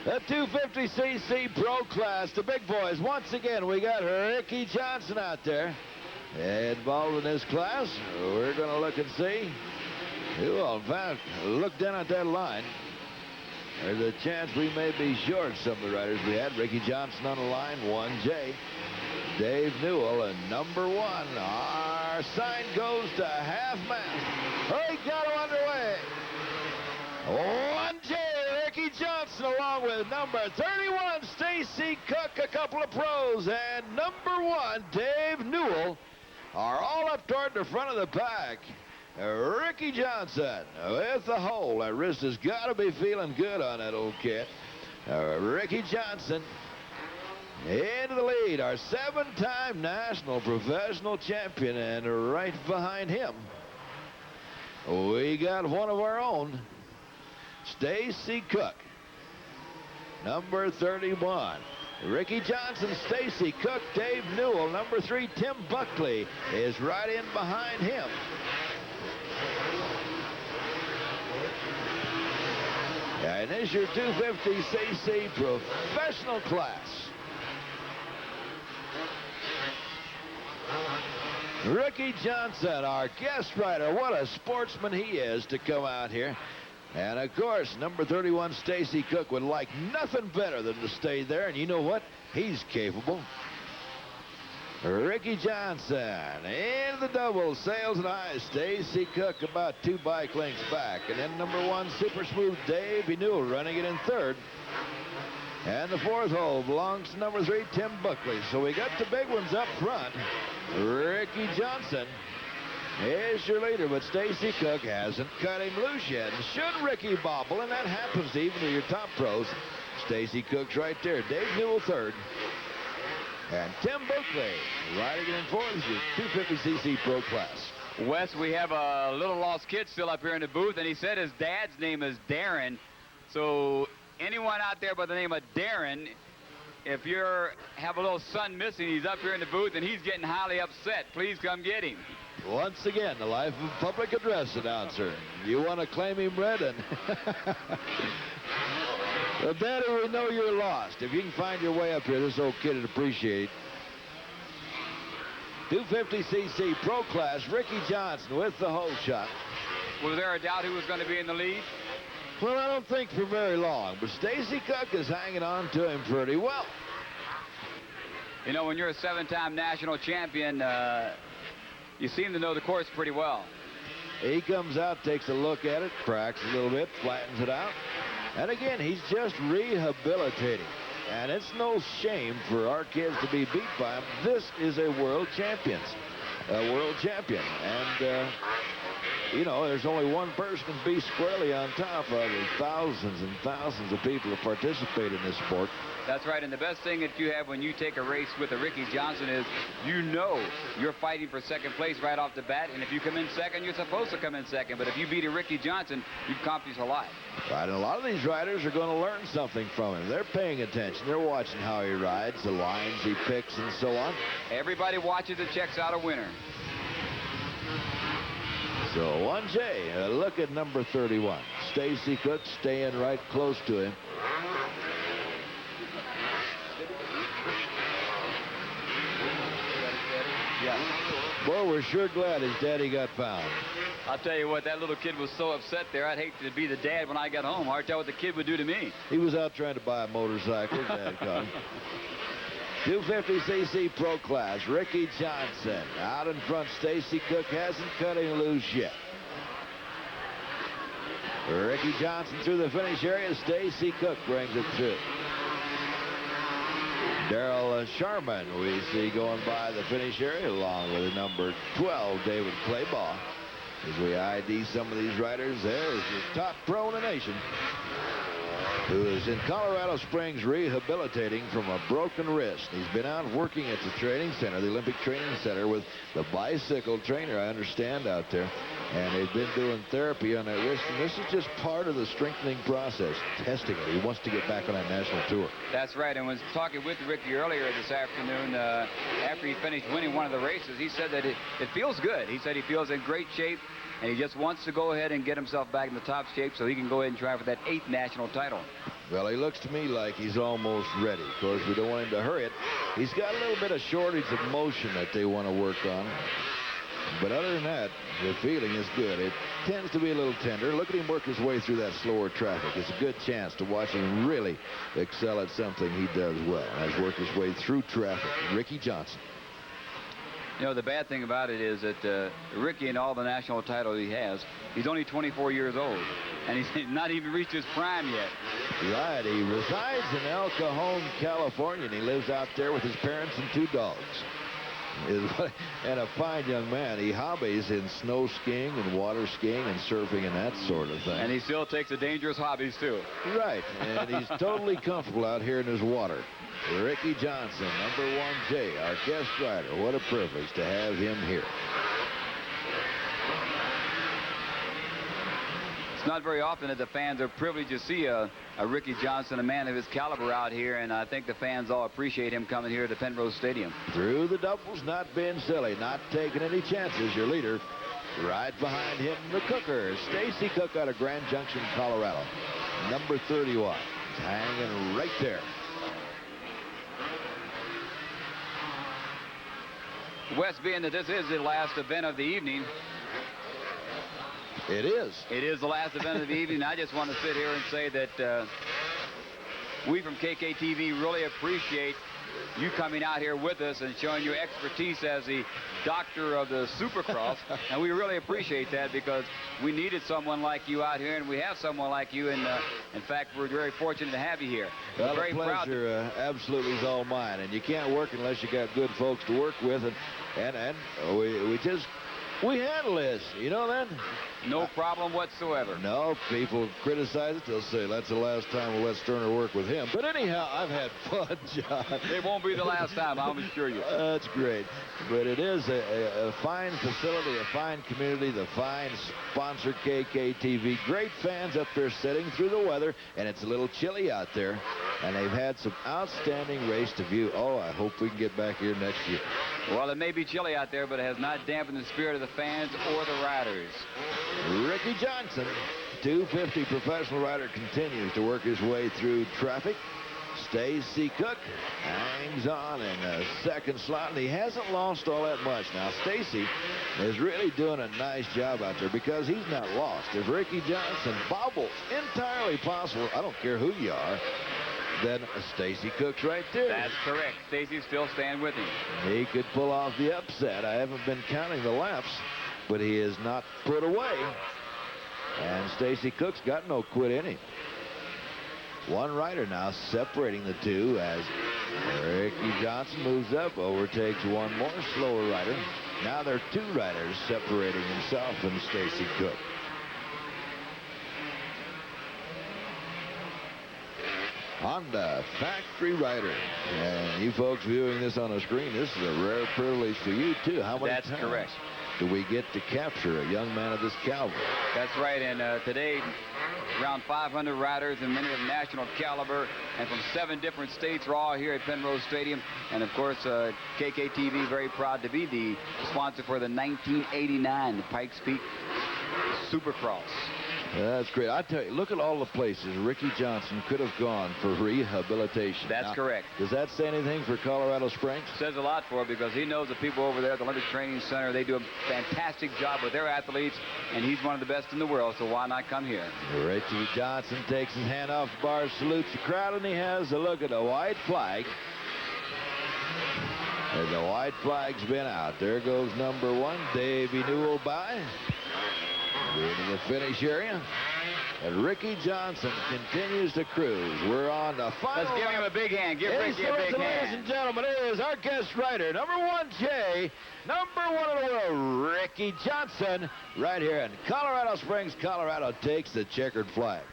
The 250cc Pro Class, the big boys. Once again, we got Ricky Johnson out there involved in this class. We're going to look and see who will, in fact, look down at that line. There's a chance we may be short some of the riders we had. Ricky Johnson on the line, 1J. Dave Newell, and number 1. Our sign goes to half-mast. He got him underway. 1J, Ricky Johnson, along with number 31, Stacy Cook, a couple of pros, and number 1, Dave Newell, are all up toward the front of the pack. Ricky Johnson with the hole. That wrist has got to be feeling good on that old kid. Ricky Johnson into the lead, our 7-time national professional champion, and right behind him, we got one of our own, Stacy Cook, number 31. Ricky Johnson, Stacy Cook, Dave Newell, number 3, Tim Buckley, is right in behind him. And this is your 250cc professional class. Ricky Johnson, our guest rider. What a sportsman he is to come out here. And, of course, number 31, Stacy Cook, would like nothing better than to stay there. And you know what? He's capable. Ricky Johnson into the double, sails and highs. Stacy Cook about 2 bike lengths back. And then number 1, super smooth Dave Newell running it in 3rd. And the 4th hole belongs to number 3, Tim Buckley. So we got the big ones up front. Ricky Johnson is your leader, but Stacy Cook hasn't cut him loose yet. Should Ricky bobble, and that happens even to your top pros, Stacy Cook's right there. Dave Newell 3rd. And Tim Buckley riding it in 4th, your 250cc Pro Class. Wes, we have a little lost kid still up here in the booth, and he said his dad's name is Darren. So anyone out there by the name of Darren, if you have a little son missing, he's up here in the booth, and he's getting highly upset. Please come get him. Once again, the life of a public address announcer. You want to claim him, Red? And well, Daddy, we know you're lost. If you can find your way up here, this old kid would appreciate. 250cc Pro Class, Ricky Johnson with the hole shot. Was there a doubt who was going to be in the lead? Well, I don't think for very long, but Stacy Cook is hanging on to him pretty well. You know, when you're a 7-time national champion, you seem to know the course pretty well. He comes out, takes a look at it, cracks a little bit, flattens it out. And again, he's just rehabilitating. And it's no shame for our kids to be beat by him. This is a world champion. And, you know, there's only one person to be squarely on top of. There's thousands and thousands of people who participate in this sport. That's right, and the best thing that you have when you take a race with a Ricky Johnson is you know you're fighting for 2nd place right off the bat, and if you come in 2nd, you're supposed to come in 2nd. But if you beat a Ricky Johnson, you've accomplished a lot. Right, and a lot of these riders are going to learn something from him. They're paying attention. They're watching how he rides, the lines he picks, and so on. Everybody watches and checks out a winner. So 1J, look at number 31. Stacy Cook staying right close to him. Yeah. Boy, we're sure glad his daddy got found. I'll tell you what, that little kid was so upset there. I'd hate to be the dad when I got home. Hard to tell what the kid would do to me. He was out trying to buy a motorcycle. Dad caught him. 250cc Pro Class, Ricky Johnson. Out in front, Stacy Cook hasn't cut him loose yet. Ricky Johnson through the finish area. Stacy Cook brings it through. Darrell Sharman we see going by the finish area along with number 12, David Claybaugh. As we ID some of these riders, there's your top pro in the nation, who is in Colorado Springs rehabilitating from a broken wrist. He's been out working at the training center, the Olympic Training Center, with the bicycle trainer, I understand, out there. And they've been doing therapy on that wrist, and this is just part of the strengthening process, testing it. He wants to get back on that national tour. That's right, and was talking with Ricky earlier this afternoon, after he finished winning one of the races, he said that it feels good. He said he feels in great shape, and he just wants to go ahead and get himself back in the top shape so he can go ahead and try for that 8th national title. Well, he looks to me like he's almost ready. Of course, we don't want him to hurry it. He's got a little bit of shortage of motion that they want to work on. But other than that, the feeling is good. It tends to be a little tender. Look at him work his way through that slower traffic. It's a good chance to watch him really excel at something he does well. Has worked his way through traffic. Ricky Johnson. You know, the bad thing about it is that Ricky, in all the national titles he has, he's only 24 years old, and he's not even reached his prime yet. Right. He resides in El Cajon, California, and he lives out there with his parents and 2 dogs. And a fine young man. He hobbies in snow skiing and water skiing and surfing and that sort of thing. And he still takes the dangerous hobbies, too. Right. And he's totally comfortable out here in his water. Ricky Johnson, number 1J, our guest rider. What a privilege to have him here. It's not very often that the fans are privileged to see a Ricky Johnson, a man of his caliber, out here, and I think the fans all appreciate him coming here to Penrose Stadium. Through the doubles, not being silly, not taking any chances. Your leader, right behind him, the Cooker, Stacy Cook out of Grand Junction, Colorado. Number 31, hanging right there. Wes, being that this is the last event of the evening. It is. It is the last event of the evening. I just want to sit here and say that we from KKTV really appreciate you coming out here with us and showing your expertise as the doctor of the Supercross. And we really appreciate that, because we needed someone like you out here, and we have someone like you. And in fact, we're very fortunate to have you here. Well, we're very the pleasure absolutely is all mine. And you can't work unless you got good folks to work with. And we handle this, you know that? No problem whatsoever. No, people criticize it. They'll say that's the last time we'll let Sterner work with him. But anyhow, I've had fun, John. It won't be the last time, I'll assure you. That's great. But it is a fine facility, a fine community, the fine sponsor, KKTV. Great fans up there sitting through the weather, and it's a little chilly out there. And they've had some outstanding race to view. Oh, I hope we can get back here next year. Well, it may be chilly out there, but it has not dampened the spirit of the fans or the riders. Ricky Johnson, 250 professional rider, continues to work his way through traffic. Stacy Cook hangs on in the second slot, and he hasn't lost all that much. Now, Stacy is really doing a nice job out there because he's not lost. If Ricky Johnson bobbles, entirely possible, I don't care who you are, then Stacy Cook's right there. That's correct. Stacy's still staying with him. He could pull off the upset. I haven't been counting the laps, but he is not put away. And Stacy Cook's got no quit in him. One rider now separating the two as Ricky Johnson moves up, overtakes one more slower rider. Now there are 2 riders separating himself and Stacy Cook. Honda factory rider. And you folks viewing this on the screen, this is a rare privilege for you, too. How many That's times correct. do we get to capture a young man of this caliber? That's right. And today, around 500 riders, and many of them national caliber, and from 7 different states are all here at Penrose Stadium. And, of course, KKTV very proud to be the sponsor for the 1989 Pikes Peak Supercross. That's great. I tell you, look at all the places Ricky Johnson could have gone for rehabilitation. That's correct. Does that say anything for Colorado Springs? Says a lot for him, because he knows the people over there at the Olympic Training Center, they do a fantastic job with their athletes, and he's one of the best in the world, so why not come here? Ricky Johnson takes his hand off the bar, salutes the crowd, and he has a look at the white flag. As the white flag's been out. There goes number 1, Davey Newell by. Into the finish area. And Ricky Johnson continues to cruise. We're on the final. Let's give him a big hand. Give Ricky a big hand. Ladies and gentlemen, it is our guest rider, number 1J, number 1 in the world, Ricky Johnson, right here in Colorado Springs, Colorado, takes the checkered flag.